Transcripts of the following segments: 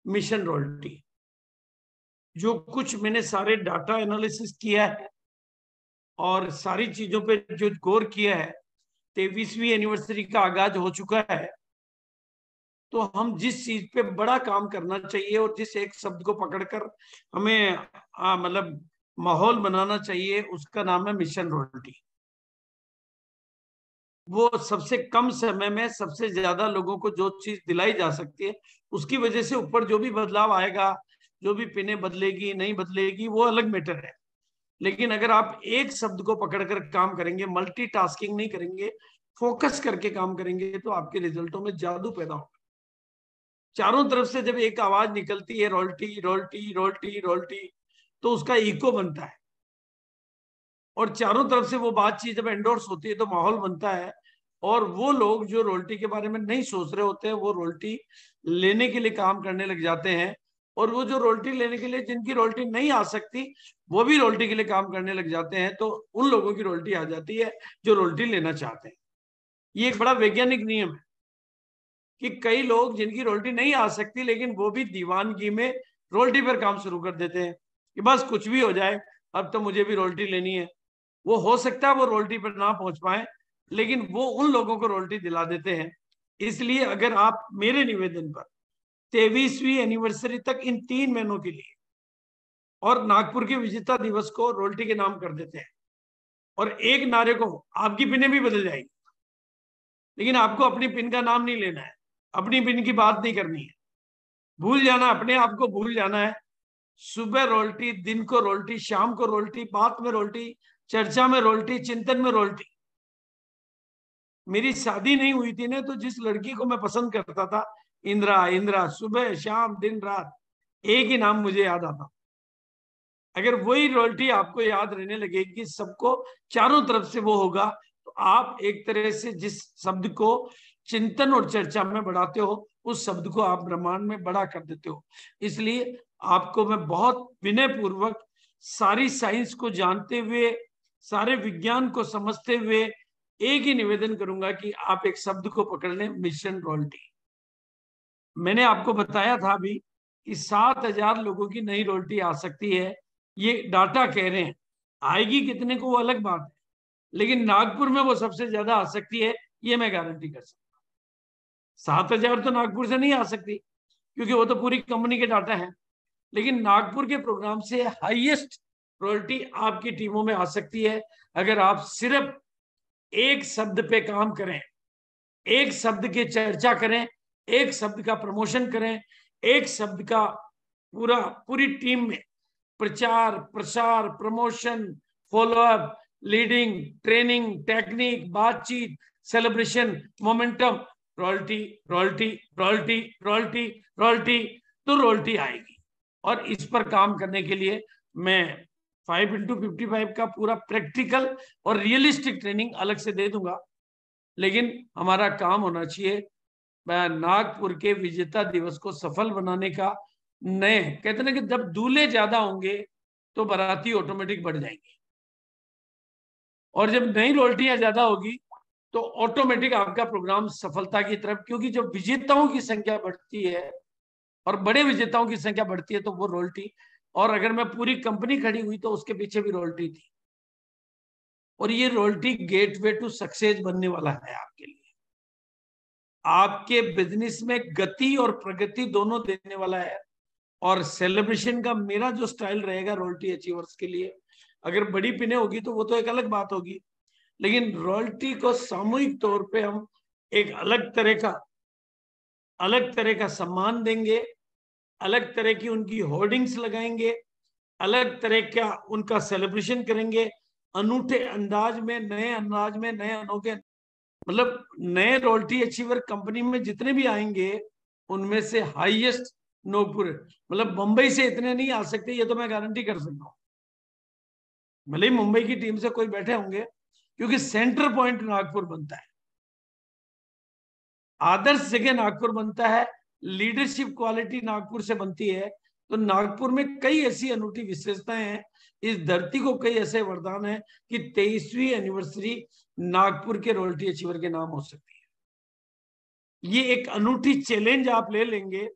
Mission royalty. जो कुछ मैंने सारे डाटा एनालिसिस किया है और सारी चीजों पे जो गौर किया है, 23वीं एनिवर्सरी का आगाज हो चुका है, तो हम जिस चीज पे बड़ा काम करना चाहिए और जिस एक शब्द को पकड़कर हमें मतलब माहौल बनाना चाहिए, उसका नाम है मिशन रॉयल्टी। वो सबसे कम समय में सबसे ज्यादा लोगों को जो चीज दिलाई जा सकती है, उसकी वजह से ऊपर जो भी बदलाव आएगा, जो भी पिने बदलेगी नहीं बदलेगी, वो अलग मैटर है। लेकिन अगर आप एक शब्द को पकड़कर काम करेंगे, मल्टीटास्किंग नहीं करेंगे, फोकस करके काम करेंगे, तो आपके रिजल्टों में जादू पैदा होगा। चारों तरफ से जब एक आवाज निकलती है रॉयल्टी रॉयल्टी रॉयल्टी रॉयल्टी, तो उसका इको बनता है और चारों तरफ से वो बातचीत जब एंडोर्स होती है तो माहौल बनता है। और वो लोग जो रॉयल्टी के बारे में नहीं सोच रहे होते हैं, वो रॉयल्टी लेने के लिए काम करने लग जाते हैं। और वो जो रॉयल्टी लेने के लिए, जिनकी रॉयल्टी नहीं आ सकती, वो भी रॉयल्टी के लिए काम करने लग जाते हैं। तो उन लोगों की रॉयल्टी आ जाती है जो रॉयल्टी लेना चाहते हैं। ये एक बड़ा वैज्ञानिक नियम है कि कई लोग जिनकी रॉयल्टी नहीं आ सकती, लेकिन वो भी दीवानगी में रॉयल्टी पर काम शुरू कर देते हैं कि बस कुछ भी हो जाए, अब तो मुझे भी रॉयल्टी लेनी है। वो हो सकता है वो रॉयल्टी पर ना पहुंच पाए, लेकिन वो उन लोगों को रॉयल्टी दिला देते हैं। इसलिए अगर आप मेरे निवेदन पर 23वीं एनिवर्सरी तक इन 3 महीनों के लिए और नागपुर के विजेता दिवस को रॉयल्टी के नाम कर देते हैं, और एक नारे को, आपकी पिनें भी बदल जाएगी, लेकिन आपको अपनी पिन का नाम नहीं लेना है, अपनी पिन की बात नहीं करनी है, भूल जाना, अपने आप को भूल जाना है। सुबह रॉयल्टी, दिन को रॉयल्टी, शाम को रॉयल्टी, बात में रॉयल्टी, चर्चा में रॉयल्टी, चिंतन में रॉयल्टी। मेरी शादी नहीं हुई थी ना, तो जिस लड़की को मैं पसंद करता था, इंदिरा इंदिरा, सुबह शाम दिन रात एक ही नाम मुझे याद आता। अगर वही रॉयल्टी आपको याद रहने लगेगी, सबको चारों तरफ से वो होगा, तो आप एक तरह से जिस शब्द को चिंतन और चर्चा में बढ़ाते हो, उस शब्द को आप ब्रह्मांड में बड़ा कर देते हो। इसलिए आपको मैं बहुत विनय पूर्वक सारी साइंस को जानते हुए, सारे विज्ञान को समझते हुए एक ही निवेदन करूंगा कि आप एक शब्द को पकड़ लें, मिशन रॉयल्टी। मैंने आपको बताया था अभी कि 7,000 लोगों की नई रॉयल्टी आ सकती है, ये डाटा कह रहे हैं। आएगी कितने को वो अलग बात है, लेकिन नागपुर में वो सबसे ज्यादा आ सकती है, ये मैं गारंटी कर सकता हूँ। 7,000 तो नागपुर से नहीं आ सकती, क्योंकि वो तो पूरी कंपनी के डाटा है। लेकिन नागपुर के प्रोग्राम से हाईएस्ट रॉयल्टी आपकी टीमों में आ सकती है, अगर आप सिर्फ एक शब्द पे काम करें, एक शब्द की चर्चा करें, एक शब्द का प्रमोशन करें, एक शब्द का पूरी टीम में प्रचार प्रसार, promotion, followup, leading, training, technique, बातचीत, celebration, momentum, royalty royalty royalty royalty royalty, तो रॉयल्टी आएगी। और इस पर काम करने के लिए मैं 5x55 का पूरा प्रैक्टिकल और रियलिस्टिक ट्रेनिंग अलग से दे दूंगा। लेकिन हमारा काम होना चाहिए नागपुर के विजेता दिवस को सफल बनाने का। नए कहते ना कि जब दूल्हे ज्यादा होंगे तो बाराती ऑटोमेटिक बढ़ जाएंगे, और जब नई रॉयल्टियां ज्यादा होगी तो ऑटोमेटिक आपका प्रोग्राम सफलता की तरफ, क्योंकि जब विजेताओं की संख्या बढ़ती है और बड़े विजेताओं की संख्या बढ़ती है तो वो रॉयल्टी, और अगर मैं पूरी कंपनी खड़ी हुई तो उसके पीछे भी रॉयल्टी थी। और ये रॉयल्टी गेटवे टू सक्सेस बनने वाला है आपके लिए, आपके बिजनेस में गति और प्रगति दोनों देने वाला है। और सेलिब्रेशन का मेरा जो स्टाइल रहेगा रॉयल्टी अचीवर्स के लिए, अगर बड़ी पिने होगी तो वो तो एक अलग बात होगी, लेकिन रॉयल्टी को सामूहिक तौर पे हम एक अलग तरह का सम्मान देंगे, अलग तरह की उनकी होर्डिंग्स लगाएंगे, अलग तरह का उनका सेलिब्रेशन करेंगे, अनूठे अंदाज में, नए अंदाज में, नए अनोखे, मतलब नए रॉयल्टी अचीवर कंपनी में जितने भी आएंगे उनमें से हाईएस्ट नागपुर, मतलब मुंबई से इतने नहीं आ सकते, ये तो मैं गारंटी कर सकता हूँ। भले ही मुंबई की टीम से कोई बैठे होंगे, क्योंकि सेंटर पॉइंट नागपुर बनता है, आदर्श जगह नागपुर बनता है, लीडरशिप क्वालिटी नागपुर से बनती है। तो नागपुर में कई ऐसी अनूठी विशेषताएं हैं, इस धरती को कई ऐसे वरदान हैं कि 23वीं एनिवर्सरी नागपुर के रॉयल्टी अचीवर के नाम हो सकती है। ये एक अनूठी चैलेंज आप ले लेंगे,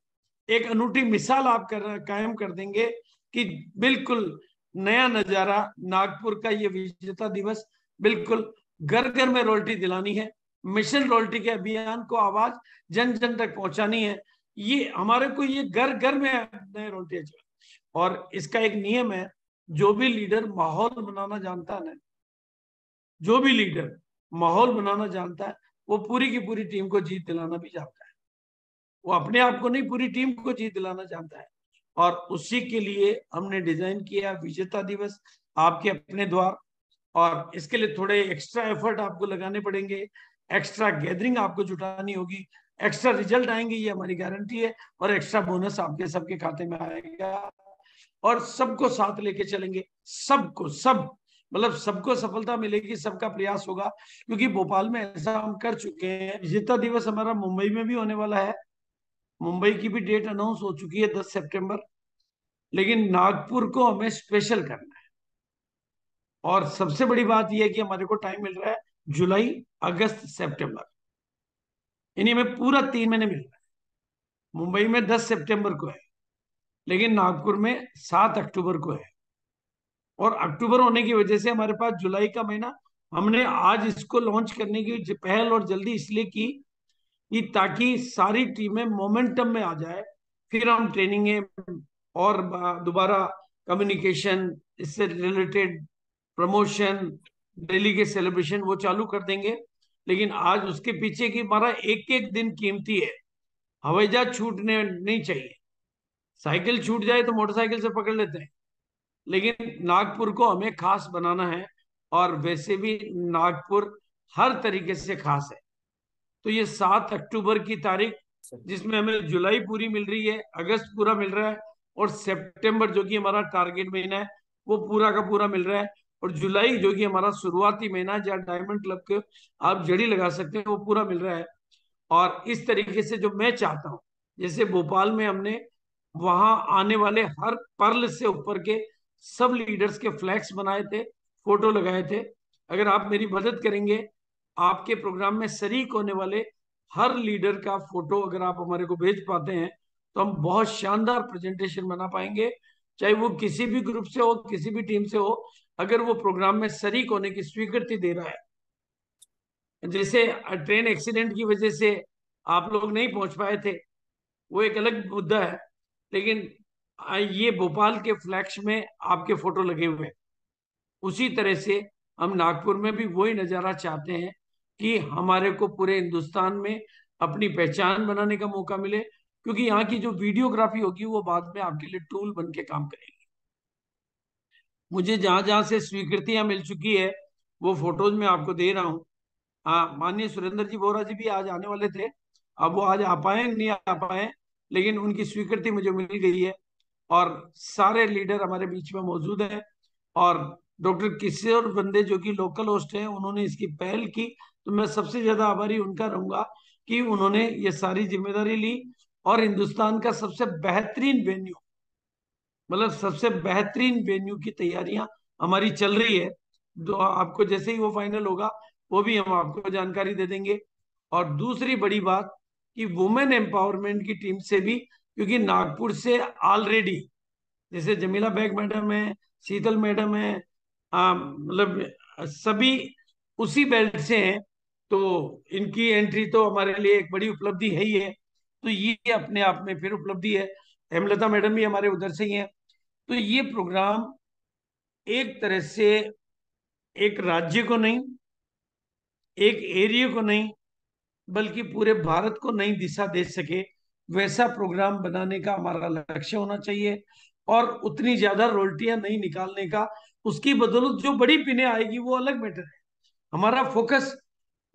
एक अनूठी मिसाल आप कायम कर देंगे कि बिल्कुल नया नजारा नागपुर का ये विजेता दिवस, बिल्कुल घर घर में रोल्टी दिलानी है, मिशन रोल्टी के अभियान को आवाज जन जन तक पहुंचानी है। ये हमारे को ये घर घर में नए रोल्टी चाहिए। और इसका एक नियम है, जो भी लीडर माहौल बनाना जानता है ना, जो भी लीडर माहौल बनाना जानता है, वो पूरी की पूरी टीम को जीत दिलाना भी जानता है। वो अपने आप को नहीं, पूरी टीम को जीत दिलाना चाहता है। और उसी के लिए हमने डिजाइन किया विजेता दिवस आपके अपने द्वार। और इसके लिए थोड़े एक्स्ट्रा एफर्ट आपको लगाने पड़ेंगे, एक्स्ट्रा गैदरिंग आपको जुटानी होगी, एक्स्ट्रा रिजल्ट आएंगे, ये हमारी गारंटी है। और एक्स्ट्रा बोनस आपके सबके खाते में आएगा। और सबको साथ लेके चलेंगे, सबको, सब मतलब सबको सफलता मिलेगी, सबका प्रयास होगा। क्योंकि भोपाल में ऐसा हम कर चुके हैं। विजेता दिवस हमारा मुंबई में भी होने वाला है, मुंबई की भी डेट अनाउंस हो चुकी है 10 सितंबर। लेकिन नागपुर को हमें स्पेशल करना है। और सबसे बड़ी बात यह है कि हमारे को टाइम मिल रहा है जुलाई, अगस्त, सितंबर, यानी हमें पूरा 3 महीने मिल रहा है। मुंबई में 10 सितंबर को है, लेकिन नागपुर में 7 अक्टूबर को है। और अक्टूबर होने की वजह से हमारे पास जुलाई का महीना, हमने आज इसको लॉन्च करने की पहल और जल्दी इसलिए की कि ताकि सारी टीमें मोमेंटम में आ जाए। फिर हम ट्रेनिंग और दोबारा कम्युनिकेशन, इससे रिलेटेड प्रमोशन, डेली के सेलिब्रेशन वो चालू कर देंगे। लेकिन आज उसके पीछे की हमारा एक एक दिन कीमती है। हवाई जहाज छूटने नहीं चाहिए। साइकिल छूट जाए तो मोटरसाइकिल से पकड़ लेते हैं, लेकिन नागपुर को हमें खास बनाना है। और वैसे भी नागपुर हर तरीके से खास है। तो ये 7 अक्टूबर की तारीख, जिसमें हमें जुलाई पूरी मिल रही है, अगस्त पूरा मिल रहा है, और सितंबर जो कि हमारा टारगेट महीना है वो पूरा का पूरा मिल रहा है। और जुलाई जो कि हमारा शुरुआती महीना है, जहाँ डायमंड क्लब के आप जड़ी लगा सकते हैं, वो पूरा मिल रहा है। और इस तरीके से जो मैं चाहता हूँ, जैसे भोपाल में हमने वहां आने वाले हर पर्ल से ऊपर के सब लीडर्स के फ्लैक्स बनाए थे, फोटो लगाए थे। अगर आप मेरी मदद करेंगे, आपके प्रोग्राम में शरीक होने वाले हर लीडर का फोटो अगर आप हमारे को भेज पाते हैं, तो हम बहुत शानदार प्रेजेंटेशन बना पाएंगे। चाहे वो किसी भी ग्रुप से हो, किसी भी टीम से हो, अगर वो प्रोग्राम में शरीक होने की स्वीकृति दे रहा है। जैसे ट्रेन एक्सीडेंट की वजह से आप लोग नहीं पहुंच पाए थे, वो एक अलग मुद्दा है। लेकिन ये भोपाल के फ्लैक्स में आपके फोटो लगे हुए हैं। उसी तरह से हम नागपुर में भी वही नजारा चाहते हैं कि हमारे को पूरे हिंदुस्तान में अपनी पहचान बनाने का मौका मिले। क्योंकि यहाँ की जो वीडियोग्राफी होगी वो बाद में आपके लिए टूल बन के काम करेगी। मुझे जहां जहां से स्वीकृतियां मिल चुकी है, वो फोटोज में आपको दे रहा हूँ। हाँ, माननीय सुरेंद्र जी बोरा जी भी आज आने वाले थे। अब वो आज आ पाए नहीं आ पाए, लेकिन उनकी स्वीकृति मुझे मिल गई है। और सारे लीडर हमारे बीच में मौजूद हैं। और डॉक्टर किशोर बंदे जो कि लोकल होस्ट हैं, उन्होंने इसकी पहल की। तो मैं सबसे ज्यादा आभारी उनका रहूंगा कि उन्होंने ये सारी जिम्मेदारी ली। और हिंदुस्तान का सबसे बेहतरीन वेन्यू, मतलब सबसे बेहतरीन वेन्यू की तैयारियां हमारी चल रही है। जो आपको जैसे ही वो फाइनल होगा, वो भी हम आपको जानकारी दे देंगे। और दूसरी बड़ी बात कि वुमेन एम्पावरमेंट की टीम से भी, क्योंकि नागपुर से ऑलरेडी जैसे जमीला बेग मैडम है, शीतल मैडम है, मतलब सभी उसी बेल्ट से हैं। तो इनकी एंट्री तो हमारे लिए एक बड़ी उपलब्धि है ही है। तो ये अपने आप में फिर उपलब्धि है। हेमलता मैडम भी हमारे उधर से ही हैं। तो ये प्रोग्राम एक तरह से एक राज्य को नहीं, एक एरिया को नहीं, बल्कि पूरे भारत को नई दिशा दे सके, वैसा प्रोग्राम बनाने का हमारा लक्ष्य होना चाहिए। और उतनी ज्यादा रोल्टियां नहीं निकालने का। उसकी बदौलत जो बड़ी पिने आएगी वो अलग मैटर है। हमारा फोकस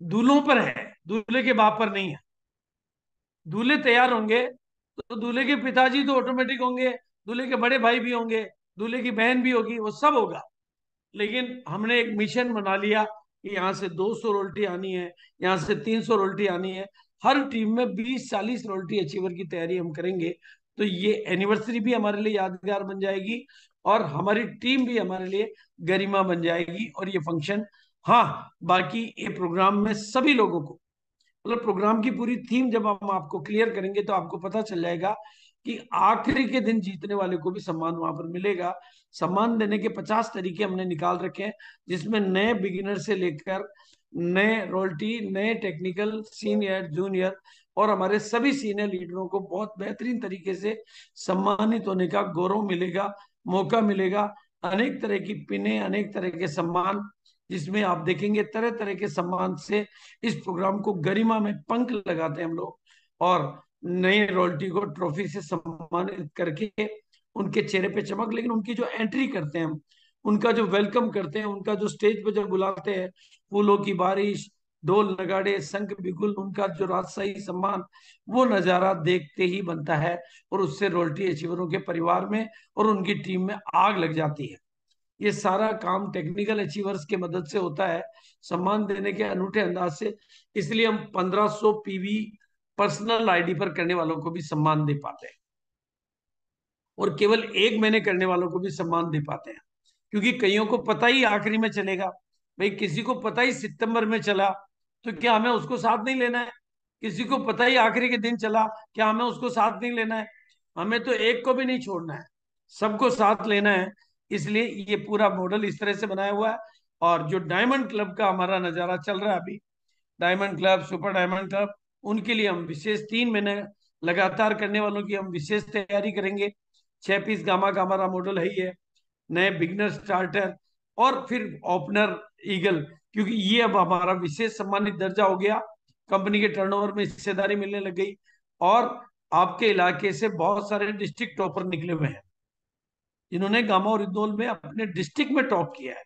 दूल्हों पर है, दूल्हे के बाप पर नहीं है। दूल्हे तैयार होंगे तो दूल्हे के पिताजी तो ऑटोमेटिक होंगे, दूल्हे के बड़े भाई भी होंगे, दूल्हे की बहन भी होगी, वो सब होगा। लेकिन हमने एक मिशन बना लिया कि यहाँ से 200 रोल्टी आनी है, यहाँ से 300 रोल्टी आनी है। हर टीम में 20-40 रोल्टी अचीवर की तैयारी हम करेंगे। तो ये एनिवर्सरी भी हमारे लिए यादगार बन जाएगी, और हमारी टीम भी हमारे लिए गरिमा बन जाएगी। और ये फंक्शन, हाँ, बाकी ये प्रोग्राम में सभी लोगों को, मतलब प्रोग्राम की पूरी थीम जब हम आपको क्लियर करेंगे तो आपको पता चल जाएगा कि आखिरी के दिन जीतने वाले को भी सम्मान वहां पर मिलेगा। सम्मान देने के 50 तरीके हमने निकाल रखे हैं, जिसमें नए बिगिनर से लेकर नए रोल्टी, नए टेक्निकल, सीनियर, जूनियर और हमारे सभी सीनियर लीडरों को बहुत बेहतरीन तरीके से सम्मानित होने का गौरव मिलेगा, मौका मिलेगा। अनेक तरह की पिने, अनेक तरह के सम्मान, जिसमें आप देखेंगे तरह तरह के सम्मान से इस प्रोग्राम को गरिमा में पंख लगाते हैं हम लोग। और नए रॉयल्टी को ट्रॉफी से सम्मानित करके उनके चेहरे पे चमक, लेकिन उनकी जो एंट्री करते हैं हम, उनका जो वेलकम करते हैं, उनका जो स्टेज पे जब बुलाते हैं, फूलों की बारिश, ढोल नगाड़े, शंख बिगुल, उनका जो राजशाही सम्मान, वो नजारा देखते ही बनता है। और उससे रॉयल्टी अचीवरों के परिवार में और उनकी टीम में आग लग जाती है। ये सारा काम टेक्निकल अचीवर्स के मदद से होता है, सम्मान देने के अनूठे अंदाज से। इसलिए हम 1500 पीवी पर्सनल आईडी पर करने वालों को भी सम्मान दे पाते हैं, और केवल 1 महीने करने वालों को भी सम्मान दे पाते हैं। क्योंकि कईयों को पता ही आखिरी में चलेगा, भाई किसी को पता ही सितंबर में चला, तो क्या हमें उसको साथ नहीं लेना है? किसी को पता ही आखिरी के दिन चला, क्या हमें उसको साथ नहीं लेना है? हमें तो एक को भी नहीं छोड़ना है, सबको साथ लेना है। इसलिए ये पूरा मॉडल इस तरह से बनाया हुआ है। और जो डायमंड क्लब का हमारा नजारा चल रहा है अभी, diamond club, super diamond club, उनके लिए हम विशेष 3 महीने लगातार करने वालों की हम विशेष तैयारी करेंगे। 6 पीस गामा का हमारा मॉडल है ही है, नए बिगनर स्टार्टर, और फिर ओपनर ईगल, क्योंकि ये अब हमारा विशेष सम्मानित दर्जा हो गया, कंपनी के टर्नओवर में हिस्सेदारी मिलने लग गई। और आपके इलाके से बहुत सारे डिस्ट्रिक्ट टॉपर निकले हुए हैं, जिन्होंने गामा और इंदौल में अपने डिस्ट्रिक्ट में टॉप किया है।